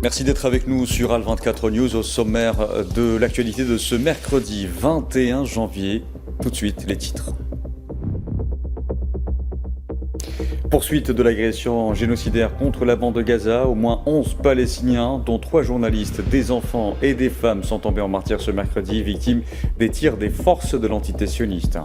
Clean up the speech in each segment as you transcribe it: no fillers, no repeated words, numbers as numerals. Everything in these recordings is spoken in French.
Merci d'être avec nous sur Al24 News au sommaire de l'actualité de ce mercredi 21 janvier. Tout de suite, les titres. Poursuite de l'agression génocidaire contre la bande de Gaza. Au moins 11 Palestiniens, dont 3 journalistes, des enfants et des femmes sont tombés en martyrs ce mercredi, victimes des tirs des forces de l'entité sioniste.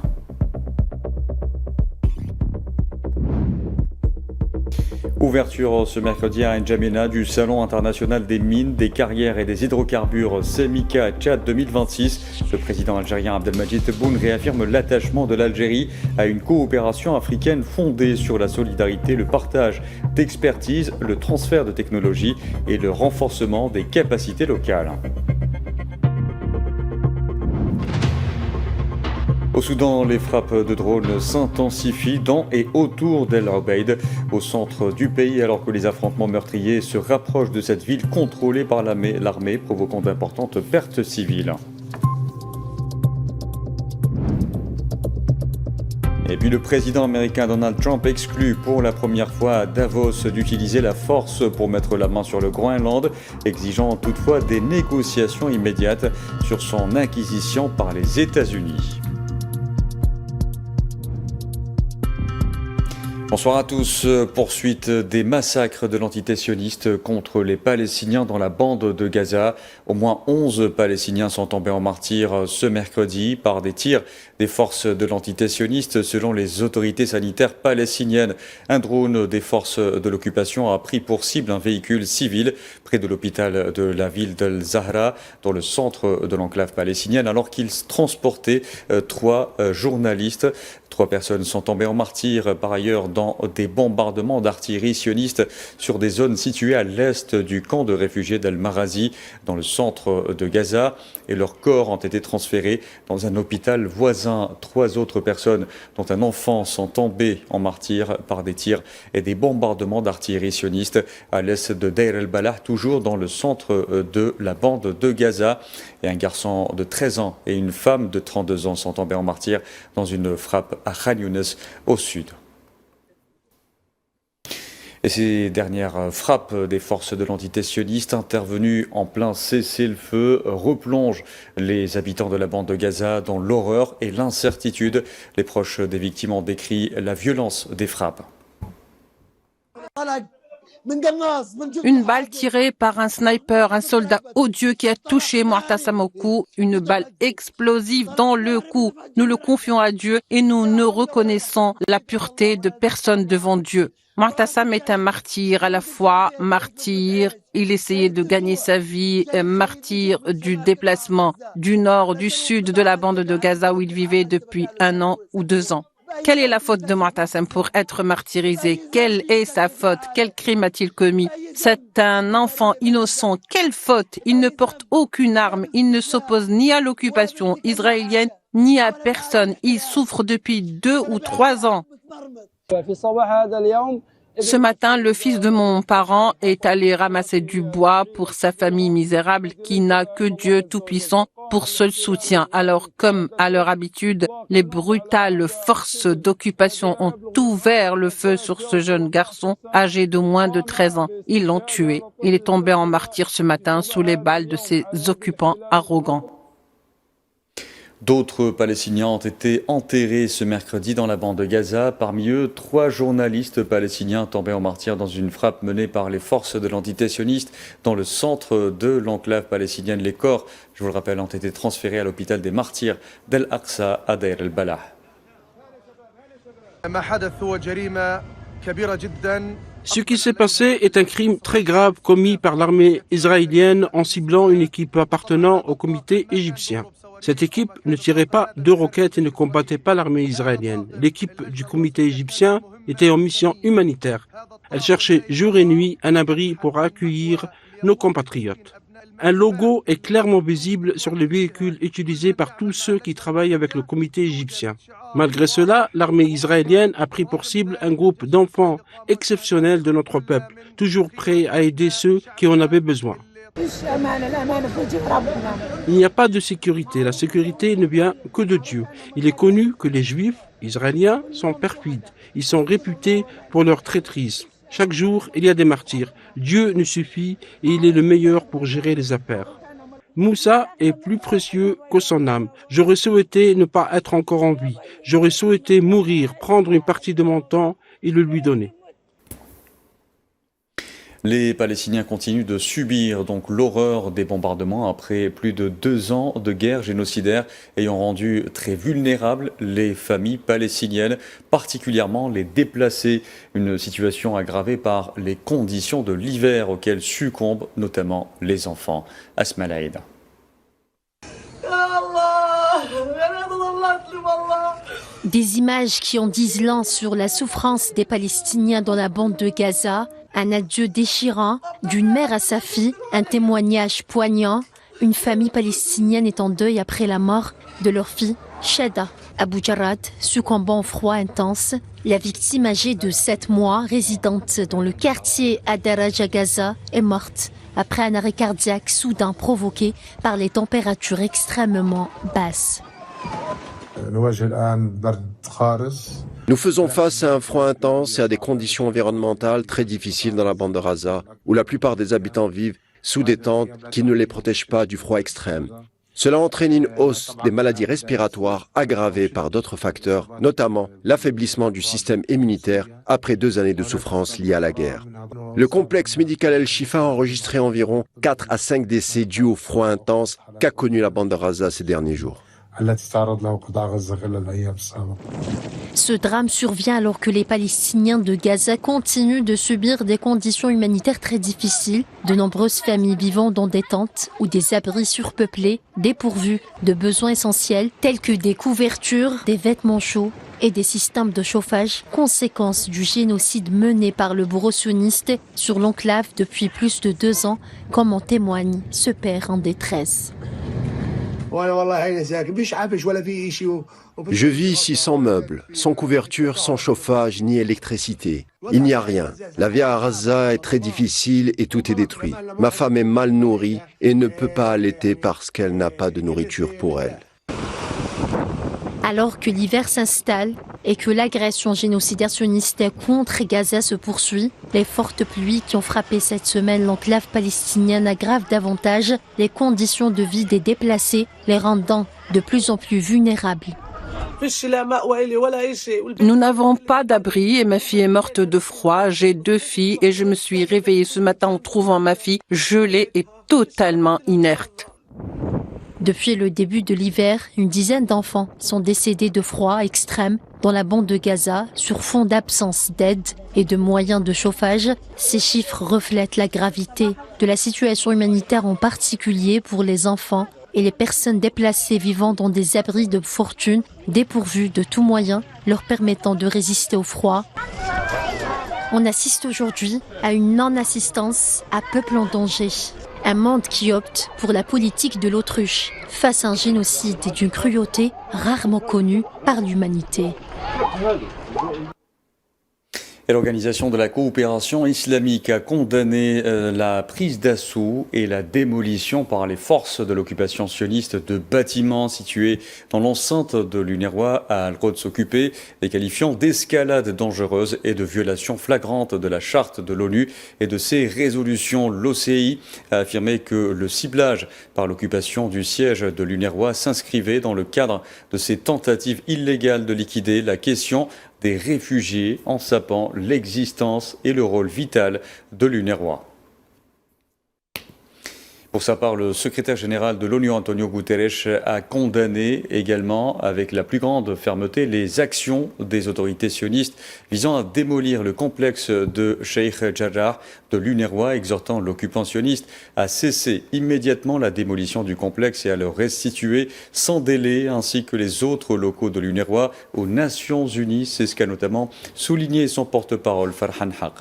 Ouverture ce mercredi à N'Djamena du Salon international des mines, des carrières et des hydrocarbures Semika Tchad 2026. Le président algérien Abdelmadjid Tebboune réaffirme l'attachement de l'Algérie à une coopération africaine fondée sur la solidarité, le partage d'expertise, le transfert de technologies et le renforcement des capacités locales. Au Soudan, les frappes de drones s'intensifient dans et autour d'El Obeid, au centre du pays, alors que les affrontements meurtriers se rapprochent de cette ville contrôlée par l'armée, provoquant d'importantes pertes civiles. Et puis le président américain Donald Trump exclut pour la première fois à Davos d'utiliser la force pour mettre la main sur le Groenland, exigeant toutefois des négociations immédiates sur son acquisition par les États-Unis. Bonsoir à tous. Poursuite des massacres de l'entité sioniste contre les Palestiniens dans la bande de Gaza. Au moins 11 Palestiniens sont tombés en martyrs ce mercredi par des tirs des forces de l'entité sioniste selon les autorités sanitaires palestiniennes. Un drone des forces de l'occupation a pris pour cible un véhicule civil près de l'hôpital de la ville d'El Zahra, dans le centre de l'enclave palestinienne, alors qu'il transportait 3 journalistes. 3 personnes sont tombées en martyrs par ailleurs dans des bombardements d'artillerie sioniste sur des zones situées à l'est du camp de réfugiés d'Al-Marazi, dans le centre de Gaza, et leurs corps ont été transférés dans un hôpital voisin. 3 autres personnes, dont un enfant, sont tombées en martyrs par des tirs et des bombardements d'artillerie sioniste à l'est de Deir el-Balah, toujours dans le centre de la bande de Gaza. Et un garçon de 13 ans et une femme de 32 ans sont tombés en martyrs dans une frappe à Khan Younes, au sud. Et ces dernières frappes des forces de l'entité sioniste intervenues en plein cessez-le-feu replongent les habitants de la bande de Gaza dans l'horreur et l'incertitude. Les proches des victimes ont décrit la violence des frappes. Une balle tirée par un sniper, un soldat odieux qui a touché Mu'tassam au cou, une balle explosive dans le cou. Nous le confions à Dieu et nous ne reconnaissons la pureté de personne devant Dieu. Mu'tassam est un martyr, à la fois martyr, il essayait de gagner sa vie, martyr du déplacement du nord, du sud de la bande de Gaza où il vivait depuis 1 an ou 2 ans. Quelle est la faute de Mu'tassam pour être martyrisé? Quelle est sa faute? Quel crime a-t-il commis? C'est un enfant innocent. Quelle faute? Il ne porte aucune arme. Il ne s'oppose ni à l'occupation israélienne, ni à personne. Il souffre depuis 2 ou 3 ans. Ce matin, le fils de mon parent est allé ramasser du bois pour sa famille misérable qui n'a que Dieu Tout-Puissant pour seul soutien. Alors, comme à leur habitude, les brutales forces d'occupation ont ouvert le feu sur ce jeune garçon âgé de moins de 13 ans. Ils l'ont tué. Il est tombé en martyr ce matin sous les balles de ces occupants arrogants. D'autres Palestiniens ont été enterrés ce mercredi dans la bande de Gaza. Parmi eux, 3 journalistes palestiniens tombés en martyrs dans une frappe menée par les forces de l'entité sioniste dans le centre de l'enclave palestinienne. Les corps, je vous le rappelle, ont été transférés à l'hôpital des martyrs d'Al-Aqsa à Deir el-Balah. Ce qui s'est passé est un crime très grave commis par l'armée israélienne en ciblant une équipe appartenant au comité égyptien. Cette équipe ne tirait pas de roquettes et ne combattait pas l'armée israélienne. L'équipe du comité égyptien était en mission humanitaire. Elle cherchait jour et nuit un abri pour accueillir nos compatriotes. Un logo est clairement visible sur les véhicules utilisés par tous ceux qui travaillent avec le comité égyptien. Malgré cela, l'armée israélienne a pris pour cible un groupe d'enfants exceptionnels de notre peuple, toujours prêts à aider ceux qui en avaient besoin. Il n'y a pas de sécurité. La sécurité ne vient que de Dieu. Il est connu que les Juifs israéliens sont perfides. Ils sont réputés pour leur traîtrise. Chaque jour, il y a des martyrs. Dieu nous suffit et il est le meilleur pour gérer les affaires. Moussa est plus précieux que son âme. J'aurais souhaité ne pas être encore en vie. J'aurais souhaité mourir, prendre une partie de mon temps et le lui donner. Les Palestiniens continuent de subir donc l'horreur des bombardements après plus de 2 ans de guerre génocidaire ayant rendu très vulnérables les familles palestiniennes, particulièrement les déplacés. Une situation aggravée par les conditions de l'hiver auxquelles succombent notamment les enfants. Asma Laïda. Des images qui en disent long sur la souffrance des Palestiniens dans la bande de Gaza, un adieu déchirant d'une mère à sa fille, un témoignage poignant. Une famille palestinienne est en deuil après la mort de leur fille, Shada Abou Jarrad, succombant au froid intense. La victime âgée de 7 mois, résidente dans le quartier Adaraj à Gaza, est morte après un arrêt cardiaque soudain provoqué par les températures extrêmement basses. Nous faisons face à un froid intense et à des conditions environnementales très difficiles dans la bande de Gaza, où la plupart des habitants vivent sous des tentes qui ne les protègent pas du froid extrême. Cela entraîne une hausse des maladies respiratoires aggravées par d'autres facteurs, notamment l'affaiblissement du système immunitaire après 2 années de souffrance liées à la guerre. Le complexe médical El-Shifa a enregistré environ 4 à 5 décès dus au froid intense qu'a connu la bande de Gaza ces derniers jours. Ce drame survient alors que les Palestiniens de Gaza continuent de subir des conditions humanitaires très difficiles. De nombreuses familles vivant dans des tentes ou des abris surpeuplés, dépourvus de besoins essentiels tels que des couvertures, des vêtements chauds et des systèmes de chauffage, conséquence du génocide mené par le bourreau sioniste sur l'enclave depuis plus de 2 ans, comme en témoigne ce père en détresse. Je vis ici sans meubles, sans couverture, sans chauffage ni électricité. Il n'y a rien. La vie à Gaza est très difficile et tout est détruit. Ma femme est mal nourrie et ne peut pas allaiter parce qu'elle n'a pas de nourriture pour elle. Alors que l'hiver s'installe et que l'agression génocidaire sioniste contre Gaza se poursuit, les fortes pluies qui ont frappé cette semaine l'enclave palestinienne aggravent davantage les conditions de vie des déplacés, les rendant de plus en plus vulnérables. Nous n'avons pas d'abri et ma fille est morte de froid. J'ai 2 filles et je me suis réveillée ce matin en trouvant ma fille gelée et totalement inerte. Depuis le début de l'hiver, une dizaine d'enfants sont décédés de froid extrême dans la bande de Gaza sur fond d'absence d'aide et de moyens de chauffage. Ces chiffres reflètent la gravité de la situation humanitaire, en particulier pour les enfants et les personnes déplacées vivant dans des abris de fortune dépourvus de tout moyen leur permettant de résister au froid. On assiste aujourd'hui à une non-assistance à peuple en danger. Un monde qui opte pour la politique de l'autruche face à un génocide et d'une cruauté rarement connue par l'humanité. Et l'Organisation de la coopération islamique a condamné la prise d'assaut et la démolition par les forces de l'occupation sioniste de bâtiments situés dans l'enceinte de l'UNRWA à Al-Quds occupé, les qualifiant d'escalade dangereuse et de violation flagrante de la charte de l'ONU et de ses résolutions. L'OCI a affirmé que le ciblage par l'occupation du siège de l'UNRWA s'inscrivait dans le cadre de ces tentatives illégales de liquider la question des réfugiés en sapant l'existence et le rôle vital de l'UNRWA. Pour sa part, le secrétaire général de l'ONU, Antonio Guterres, a condamné également avec la plus grande fermeté les actions des autorités sionistes visant à démolir le complexe de Sheikh Jarrah de l'UNRWA, exhortant l'occupant sioniste à cesser immédiatement la démolition du complexe et à le restituer sans délai, ainsi que les autres locaux de l'UNRWA aux Nations Unies. C'est ce qu'a notamment souligné son porte-parole Farhan Haq.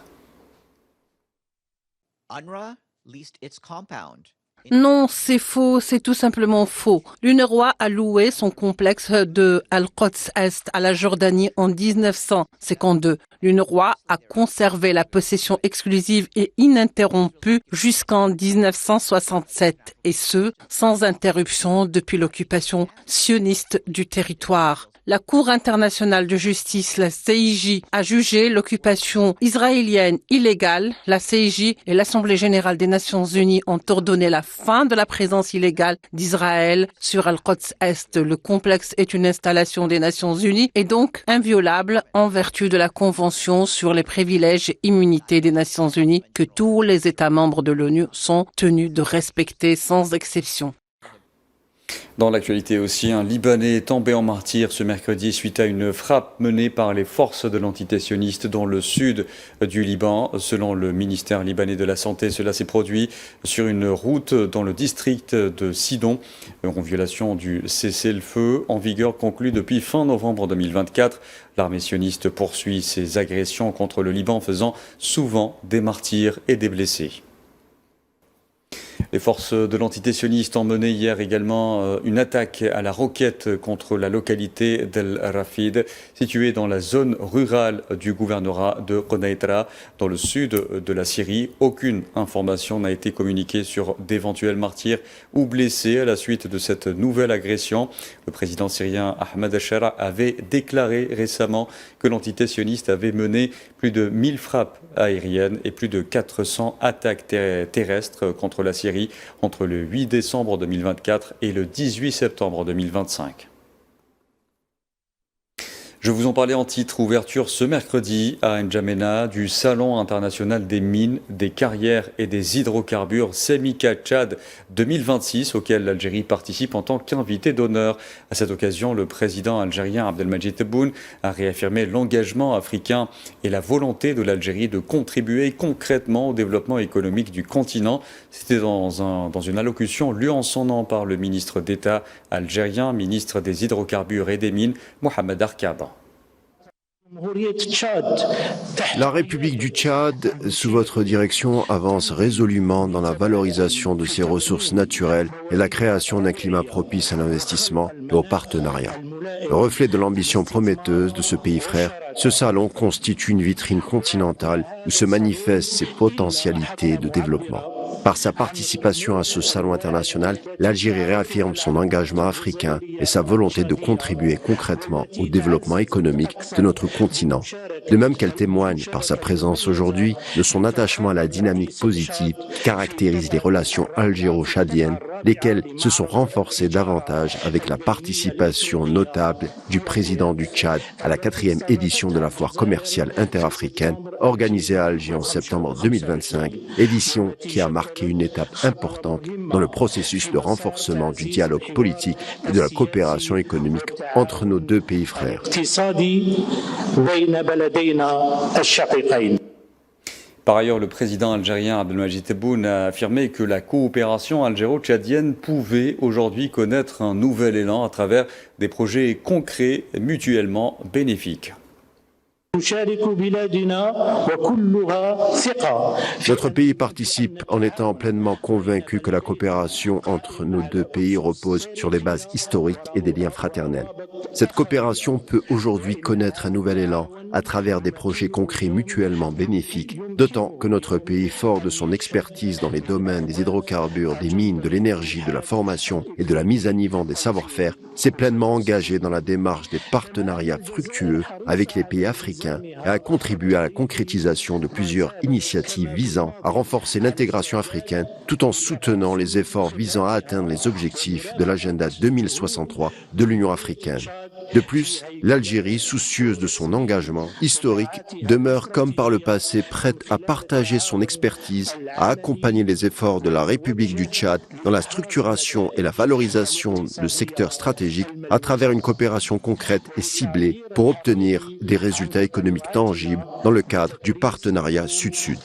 UNRWA leased its compound. Non, c'est faux, c'est tout simplement faux. L'UNRWA a loué son complexe de Al-Quds Est à la Jordanie en 1952. L'UNRWA a conservé la possession exclusive et ininterrompue jusqu'en 1967, et ce, sans interruption depuis l'occupation sioniste du territoire. La Cour internationale de justice, la CIJ, a jugé l'occupation israélienne illégale. La CIJ et l'Assemblée générale des Nations unies ont ordonné la fin de la présence illégale d'Israël sur Al-Quds Est. Le complexe est une installation des Nations unies et donc inviolable en vertu de la Convention sur les privilèges et immunités des Nations unies que tous les États membres de l'ONU sont tenus de respecter sans exception. Dans l'actualité aussi, un Libanais est tombé en martyr ce mercredi suite à une frappe menée par les forces de l'entité sioniste dans le sud du Liban. Selon le ministère libanais de la Santé, cela s'est produit sur une route dans le district de Sidon, en violation du cessez-le-feu en vigueur conclu depuis fin novembre 2024. L'armée sioniste poursuit ses agressions contre le Liban, faisant souvent des martyrs et des blessés. Les forces de l'entité sioniste ont mené hier également une attaque à la roquette contre la localité d'El Rafid, située dans la zone rurale du gouvernorat de Konaitra, dans le sud de la Syrie. Aucune information n'a été communiquée sur d'éventuels martyrs ou blessés à la suite de cette nouvelle agression. Le président syrien Ahmed Achara avait déclaré récemment que l'entité sioniste avait mené plus de 1000 frappes aériennes et plus de 400 attaques terrestres contre la Syrie entre le 8 décembre 2024 et le 18 septembre 2025. Je vous en parlais en titre, ouverture ce mercredi à N'Djamena du Salon international des mines, des carrières et des hydrocarbures Semika Tchad 2026 auquel l'Algérie participe en tant qu'invité d'honneur. À cette occasion, le président algérien Abdelmadjid Tebboune a réaffirmé l'engagement africain et la volonté de l'Algérie de contribuer concrètement au développement économique du continent. C'était dans une allocution lue en son nom par le ministre d'État algérien, ministre des hydrocarbures et des mines, Mohamed Arkab. La République du Tchad, sous votre direction, avance résolument dans la valorisation de ses ressources naturelles et la création d'un climat propice à l'investissement et au partenariat. Le reflet de l'ambition prometteuse de ce pays frère, ce salon constitue une vitrine continentale où se manifestent ses potentialités de développement. Par sa participation à ce salon international, l'Algérie réaffirme son engagement africain et sa volonté de contribuer concrètement au développement économique de notre continent. De même qu'elle témoigne par sa présence aujourd'hui de son attachement à la dynamique positive qui caractérise les relations algéro-tchadiennes, lesquelles se sont renforcées davantage avec la participation notable du président du Tchad à la 4e édition de la foire commerciale interafricaine organisée à Alger en septembre 2025, édition qui a marqué une étape importante dans le processus de renforcement du dialogue politique et de la coopération économique entre nos deux pays frères. Par ailleurs, le président algérien Abdelmadjid Tebboune a affirmé que la coopération algéro-tchadienne pouvait aujourd'hui connaître un nouvel élan à travers des projets concrets mutuellement bénéfiques. Notre pays participe en étant pleinement convaincu que la coopération entre nos deux pays repose sur des bases historiques et des liens fraternels. Cette coopération peut aujourd'hui connaître un nouvel élan à travers des projets concrets mutuellement bénéfiques, d'autant que notre pays, fort de son expertise dans les domaines des hydrocarbures, des mines, de l'énergie, de la formation et de la mise à niveau des savoir-faire, s'est pleinement engagé dans la démarche des partenariats fructueux avec les pays africains et a contribué à la concrétisation de plusieurs initiatives visant à renforcer l'intégration africaine tout en soutenant les efforts visant à atteindre les objectifs de l'agenda 2063 de l'Union africaine. De plus, l'Algérie, soucieuse de son engagement historique, demeure comme par le passé prête à partager son expertise, à accompagner les efforts de la République du Tchad dans la structuration et la valorisation de secteurs stratégiques à travers une coopération concrète et ciblée pour obtenir des résultats économiques tangibles dans le cadre du partenariat Sud-Sud.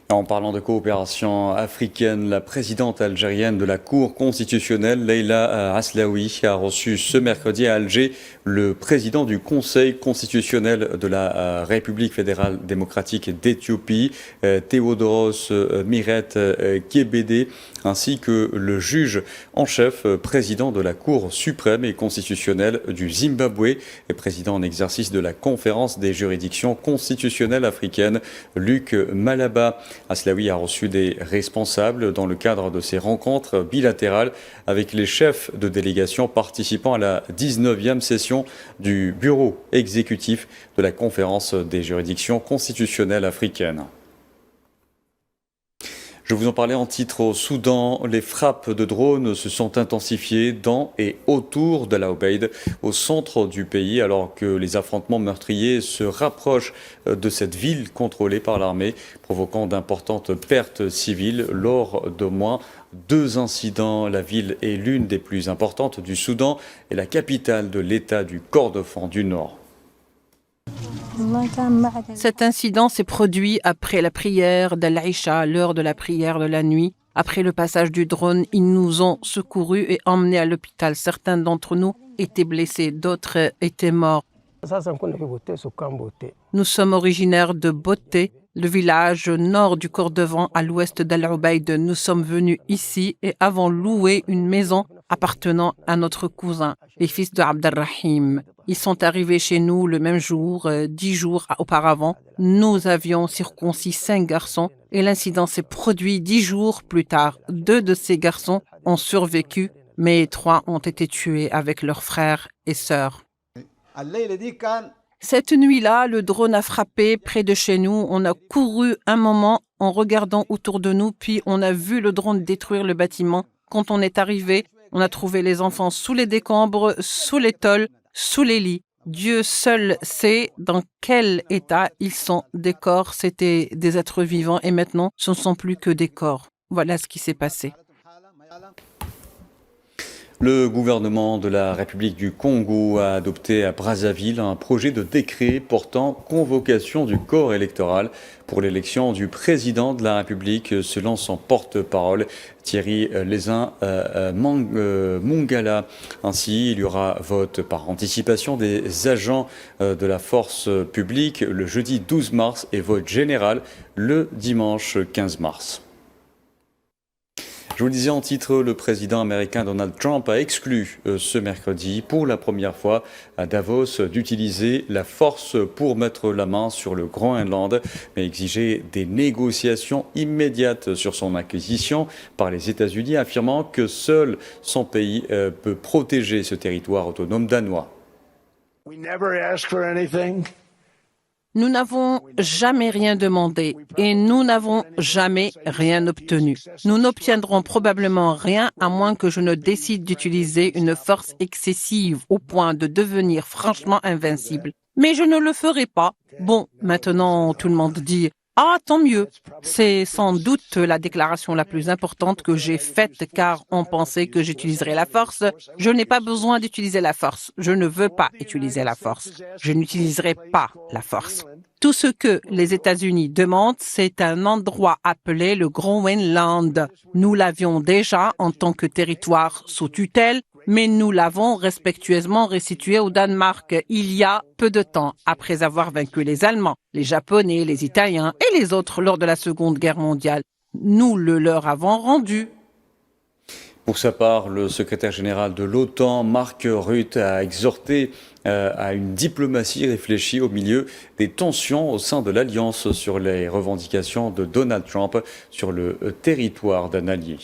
En parlant de coopération africaine, la présidente algérienne de la Cour constitutionnelle, Leïla Aslaoui, a reçu ce mercredi à Alger le président du Conseil constitutionnel de la République fédérale démocratique d'Éthiopie, Théodoros Miret Kebede, ainsi que le juge en chef, président de la Cour suprême et constitutionnelle du Zimbabwe et président en exercice de la Conférence des juridictions constitutionnelles africaines, Luc Malaba. Aslaoui a reçu des responsables dans le cadre de ses rencontres bilatérales avec les chefs de délégation participant à la 19e session du bureau exécutif de la conférence des juridictions constitutionnelles africaines. Je vous en parlais en titre au Soudan. Les frappes de drones se sont intensifiées dans et autour de la Obeid, au centre du pays, alors que les affrontements meurtriers se rapprochent de cette ville contrôlée par l'armée, provoquant d'importantes pertes civiles lors d'au moins 2 incidents. La ville est l'une des plus importantes du Soudan et la capitale de l'État du Kordofan du Nord. Cet incident s'est produit après la prière d'Al-Isha, l'heure de la prière de la nuit. Après le passage du drone, ils nous ont secourus et emmenés à l'hôpital. Certains d'entre nous étaient blessés, d'autres étaient morts. Nous sommes originaires de Boté, le village nord du Kordofan à l'ouest d'Al-Ubaid. Nous sommes venus ici et avons loué une maison appartenant à notre cousin, les fils de Abdelrahim. Ils sont arrivés chez nous le même jour, 10 jours auparavant. Nous avions circoncis 5 garçons et l'incident s'est produit 10 jours plus tard. 2 de ces garçons ont survécu, mais 3 ont été tués avec leurs frères et sœurs. Cette nuit-là, le drone a frappé près de chez nous. On a couru un moment en regardant autour de nous, puis on a vu le drone détruire le bâtiment. Quand on est arrivé, on a trouvé les enfants sous les décombres, sous les tôles, sous les lits. Dieu seul sait dans quel état ils sont. Des corps, c'était des êtres vivants et maintenant, ce ne sont plus que des corps. Voilà ce qui s'est passé. Le gouvernement de la République du Congo a adopté à Brazzaville un projet de décret portant convocation du corps électoral pour l'élection du président de la République, selon son porte-parole Thierry Lézin Mongala. Ainsi, il y aura vote par anticipation des agents de la force publique le jeudi 12 mars et vote général le dimanche 15 mars. Je vous le disais en titre, le président américain Donald Trump a exclu ce mercredi pour la première fois à Davos d'utiliser la force pour mettre la main sur le Groenland, mais exiger des négociations immédiates sur son acquisition par les États-Unis, affirmant que seul son pays peut protéger ce territoire autonome danois. Nous n'avons jamais rien demandé et nous n'avons jamais rien obtenu. Nous n'obtiendrons probablement rien à moins que je ne décide d'utiliser une force excessive au point de devenir franchement invincible. Mais je ne le ferai pas. Bon, maintenant tout le monde dit « Ah, tant mieux ». C'est sans doute la déclaration la plus importante que j'ai faite car on pensait que j'utiliserais la force. Je n'ai pas besoin d'utiliser la force. Je ne veux pas utiliser la force. Je n'utiliserai pas la force. Tout ce que les États-Unis demandent, c'est un endroit appelé le Groenland. Nous l'avions déjà en tant que territoire sous tutelle, mais nous l'avons respectueusement restitué au Danemark il y a peu de temps, après avoir vaincu les Allemands, les Japonais, les Italiens et les autres lors de la Seconde Guerre mondiale. Nous le leur avons rendu. Pour sa part, le secrétaire général de l'OTAN, Mark Rutte, a exhorté à une diplomatie réfléchie au milieu des tensions au sein de l'Alliance sur les revendications de Donald Trump sur le territoire d'un allié.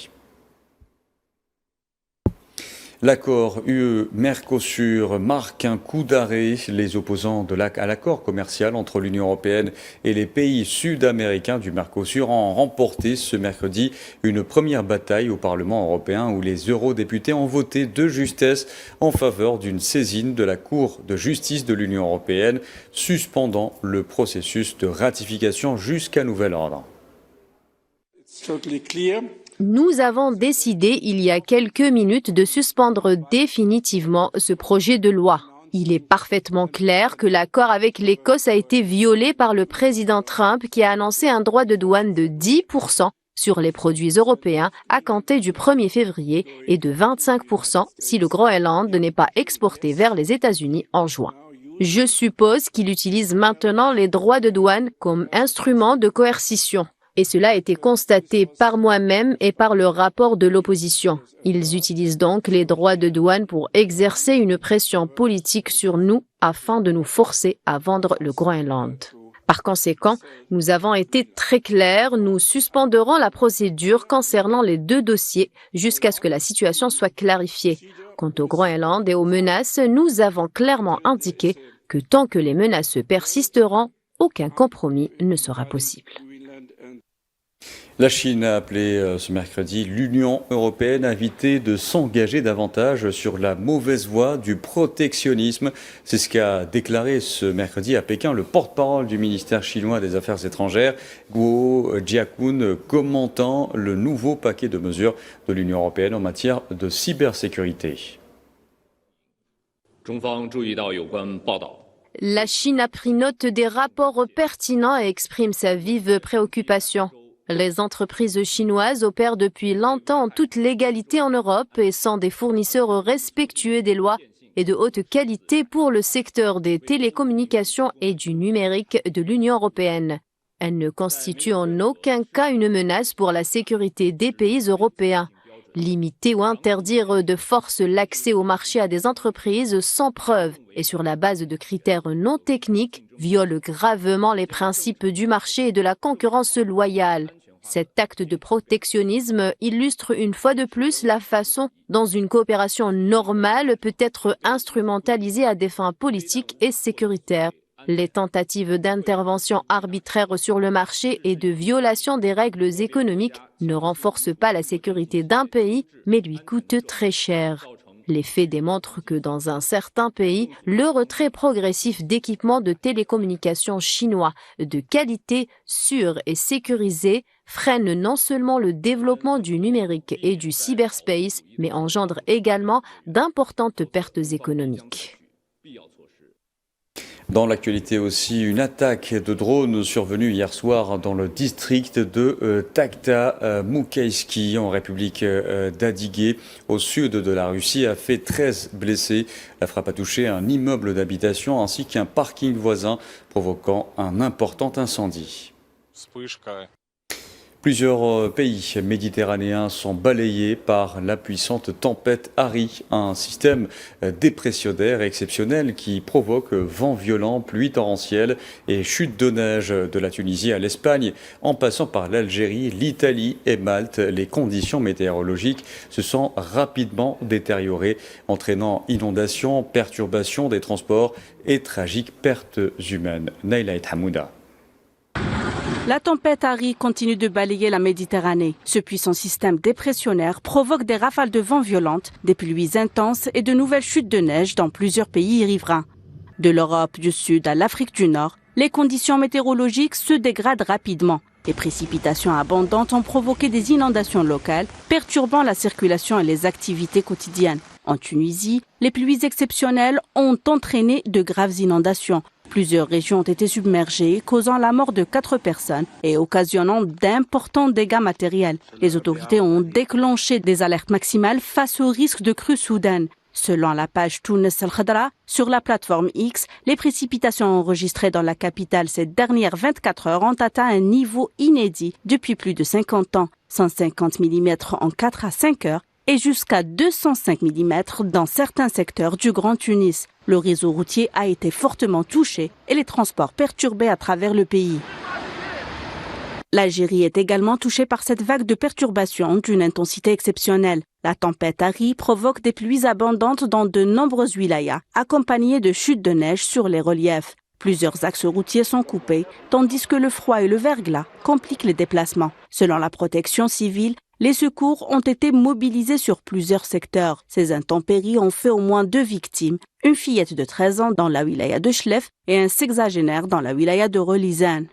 L'accord UE-Mercosur marque un coup d'arrêt. Les opposants à l'accord commercial entre l'Union européenne et les pays sud-américains du Mercosur ont remporté ce mercredi une première bataille au Parlement européen où les eurodéputés ont voté de justesse en faveur d'une saisine de la Cour de justice de l'Union européenne, suspendant le processus de ratification jusqu'à nouvel ordre. Nous avons décidé il y a quelques minutes de suspendre définitivement ce projet de loi. Il est parfaitement clair que l'accord avec l'Écosse a été violé par le président Trump qui a annoncé un droit de douane de 10% sur les produits européens à compter du 1er février et de 25% si le Groenland n'est pas exporté vers les États-Unis en juin. Je suppose qu'il utilise maintenant les droits de douane comme instrument de coercition. Et cela a été constaté par moi-même et par le rapport de l'opposition. Ils utilisent donc les droits de douane pour exercer une pression politique sur nous afin de nous forcer à vendre le Groenland. Par conséquent, nous avons été très clairs, nous suspendrons la procédure concernant les deux dossiers jusqu'à ce que la situation soit clarifiée. Quant au Groenland et aux menaces, nous avons clairement indiqué que tant que les menaces persisteront, aucun compromis ne sera possible. La Chine a appelé ce mercredi l'Union européenne à éviter de s'engager davantage sur la mauvaise voie du protectionnisme. C'est ce qu'a déclaré ce mercredi à Pékin le porte-parole du ministère chinois des Affaires étrangères, Guo Jiakun, commentant le nouveau paquet de mesures de l'Union européenne en matière de cybersécurité. La Chine a pris note des rapports pertinents et exprime sa vive préoccupation. Les entreprises chinoises opèrent depuis longtemps en toute légalité en Europe et sont des fournisseurs respectueux des lois et de haute qualité pour le secteur des télécommunications et du numérique de l'Union européenne. Elles ne constituent en aucun cas une menace pour la sécurité des pays européens. Limiter ou interdire de force l'accès au marché à des entreprises sans preuve et sur la base de critères non techniques viole gravement les principes du marché et de la concurrence loyale. Cet acte de protectionnisme illustre une fois de plus la façon dont une coopération normale peut être instrumentalisée à des fins politiques et sécuritaires. Les tentatives d'intervention arbitraire sur le marché et de violation des règles économiques ne renforcent pas la sécurité d'un pays, mais lui coûtent très cher. Les faits démontrent que dans un certain pays, le retrait progressif d'équipements de télécommunications chinois de qualité, sûrs et sécurisés freine non seulement le développement du numérique et du cyberspace, mais engendre également d'importantes pertes économiques. Dans l'actualité aussi, une attaque de drone survenue hier soir dans le district de Takhta Mukhaïski en République d'Adygué au sud de la Russie a fait 13 blessés. La frappe a touché un immeuble d'habitation ainsi qu'un parking voisin provoquant un important incendie. Plusieurs pays méditerranéens sont balayés par la puissante tempête Harry, un système dépressionnaire exceptionnel qui provoque vents violents, pluies torrentielles et chutes de neige de la Tunisie à l'Espagne, en passant par l'Algérie, l'Italie et Malte. Les conditions météorologiques se sont rapidement détériorées, entraînant inondations, perturbations des transports et tragiques pertes humaines. Naila Hamouda. La tempête Harry continue de balayer la Méditerranée. Ce puissant système dépressionnaire provoque des rafales de vent violentes, des pluies intenses et de nouvelles chutes de neige dans plusieurs pays riverains. De l'Europe du Sud à l'Afrique du Nord, les conditions météorologiques se dégradent rapidement. Les précipitations abondantes ont provoqué des inondations locales, perturbant la circulation et les activités quotidiennes. En Tunisie, les pluies exceptionnelles ont entraîné de graves inondations. Plusieurs régions ont été submergées, causant la mort de 4 personnes et occasionnant d'importants dégâts matériels. Les autorités ont déclenché des alertes maximales face au risque de crues soudaines. Selon la page Tunis Al Khadra, sur la plateforme X, les précipitations enregistrées dans la capitale ces dernières 24 heures ont atteint un niveau inédit depuis plus de 50 ans, 150 mm en 4 à 5 heures et jusqu'à 205 mm dans certains secteurs du Grand Tunis. Le réseau routier a été fortement touché et les transports perturbés à travers le pays. L'Algérie est également touchée par cette vague de perturbations d'une intensité exceptionnelle. La tempête Harry provoque des pluies abondantes dans de nombreuses wilayas, accompagnées de chutes de neige sur les reliefs. Plusieurs axes routiers sont coupés, tandis que le froid et le verglas compliquent les déplacements. Selon la protection civile, les secours ont été mobilisés sur plusieurs secteurs. Ces intempéries ont fait au moins 2 victimes, une fillette de 13 ans dans la wilaya de Chlef et un sexagénaire dans la wilaya de Relizane.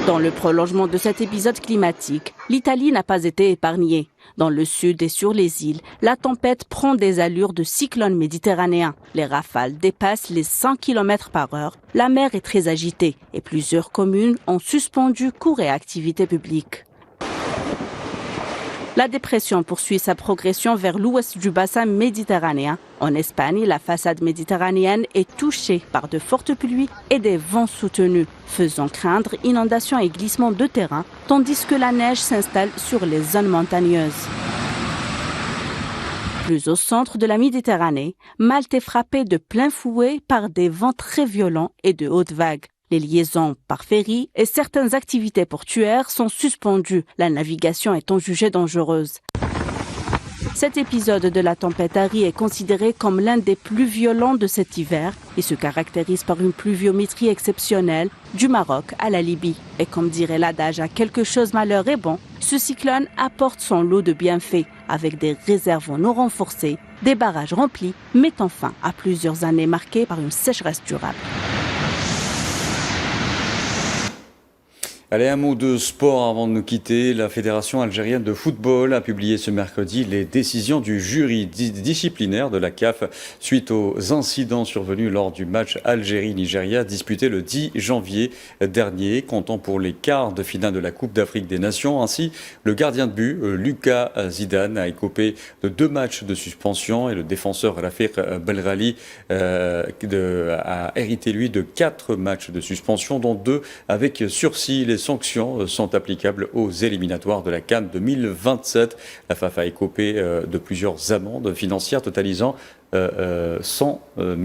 Dans le prolongement de cet épisode climatique, l'Italie n'a pas été épargnée. Dans le sud et sur les îles, la tempête prend des allures de cyclone méditerranéen. Les rafales dépassent les 100 km/h. La mer est très agitée et plusieurs communes ont suspendu cours et activités publiques. La dépression poursuit sa progression vers l'ouest du bassin méditerranéen. En Espagne, la façade méditerranéenne est touchée par de fortes pluies et des vents soutenus, faisant craindre inondations et glissements de terrain, tandis que la neige s'installe sur les zones montagneuses. Plus au centre de la Méditerranée, Malte est frappée de plein fouet par des vents très violents et de hautes vagues. Les liaisons par ferry et certaines activités portuaires sont suspendues, la navigation étant jugée dangereuse. Cet épisode de la tempête Harry est considéré comme l'un des plus violents de cet hiver et se caractérise par une pluviométrie exceptionnelle du Maroc à la Libye. Et comme dirait l'adage, à quelque chose malheur est bon, ce cyclone apporte son lot de bienfaits avec des réserves en eau renforcées, des barrages remplis, mettant fin à plusieurs années marquées par une sécheresse durable. Allez, un mot de sport avant de nous quitter. La Fédération algérienne de football a publié ce mercredi les décisions du jury disciplinaire de la CAF suite aux incidents survenus lors du match Algérie-Nigeria disputé le 10 janvier dernier, comptant pour les quarts de finale de la Coupe d'Afrique des Nations. Ainsi, le gardien de but, Lucas Zidane, a écopé de 2 matchs de suspension et le défenseur Rafiq Belghali a hérité, lui, de 4 matchs de suspension, dont 2 avec sursis. Les sanctions sont applicables aux éliminatoires de la CAN 2027. La FAF a écopé de plusieurs amendes financières totalisant $100 000.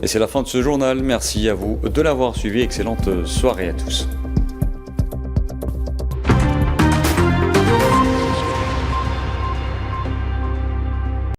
Et c'est la fin de ce journal. Merci à vous de l'avoir suivi. Excellente soirée à tous.